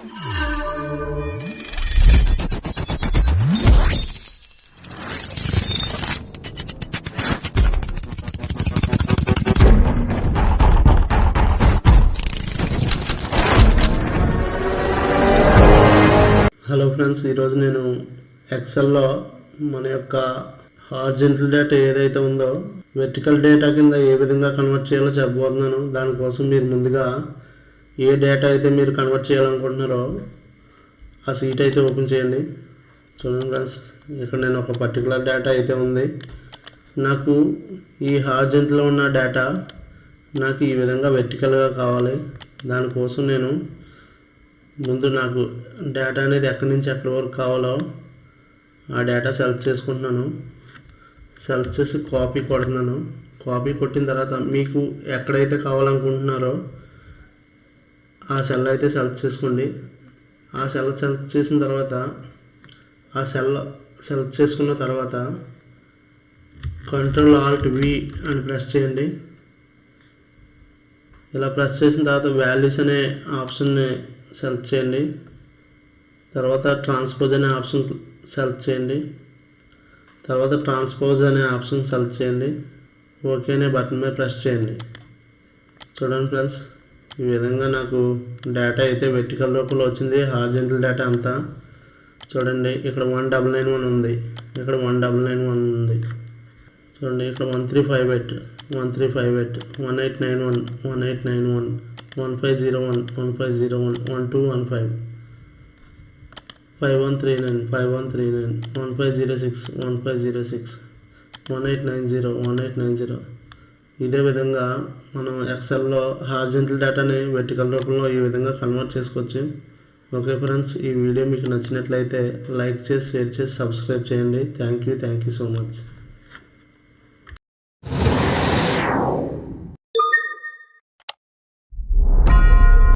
Hello friends, ఈరోజు నేను ఎక్సెల్లో మన యొక్క హారిజాంటల్ డేటా ఏదైతే ఉందో వెర్టికల్ డేటా కింద ఏ విధంగా కన్వర్ట్ చేయాలో చెప్పబోతున్నాను. దానికోసం మీరు ముందుగా ఏ డేటా అయితే మీరు కన్వర్ట్ చేయాలనుకుంటున్నారో ఆ సీట్ అయితే ఓపెన్ చేయండి. చూడండి ఫ్రెండ్స్, ఇక్కడ నేను ఒక పర్టికులర్ డేటా అయితే ఉంది. నాకు ఈ హారిజాంటల్లో ఉన్న డేటా నాకు ఈ విధంగా వెర్టికల్గా కావాలి. దానికోసం నేను ముందు నాకు డేటా అనేది ఎక్కడి నుంచి ఎక్కడి వరకు కావాలో ఆ డేటా సెలెక్ట్ చేసుకుంటున్నాను. సెలెక్ట్ చేసి కాపీ కొడుతున్నాను. కాపీ కొట్టిన తర్వాత మీకు ఎక్కడైతే కావాలనుకుంటున్నారో ఆ సెల్ అయితే సెలెక్ట్ చేసుకోండి. ఆ సెల్ సెలెక్ట్ చేసిన తర్వాత ఆ సెల్ సెలెక్ట్ చేసుకున్న తర్వాత Ctrl+Alt+V అని ప్రెస్ చేయండి. ఇలా ప్రెస్ చేసిన తర్వాత వాల్యూస్ అనే ఆప్షన్ని సెలెక్ట్ చేయండి. తర్వాత ట్రాన్స్పోజ్ అనే ఆప్షన్ సెలెక్ట్ చేయండి. తర్వాత ట్రాన్స్పోజ్ అనే ఆప్షన్ సెలెక్ట్ చేయండి. ఓకే అనే బటన్ మీద ప్రెస్ చేయండి. చూడండి ఫ్రెండ్స్, ఈ విధంగా నాకు డేటా అయితే వెర్టికల్ రూపంలో వచ్చింది. హారిజాంటల్ డేటా అంతా చూడండి. ఇక్కడ 1991 ఉంది, ఇక్కడ 1991 ఉంది. చూడండి, ఇక్కడ 1358, 1358, 1891, 1891, 1501, 1501, 1215, 5139, 5139, 1506, 1506, 1890, 1890. ఇదే విధంగా మనం ఎక్సెల్లో హారిజాంటల్ డేటాని వెర్టికల్ రూపంలో ఈ విధంగా కన్వర్ట్ చేసుకోవచ్చు. ఓకే ఫ్రెండ్స్, ఈ వీడియో మీకు నచ్చినట్లయితే లైక్ చేసి, షేర్ చేసి, సబ్స్క్రైబ్ చేయండి. Thank you so much.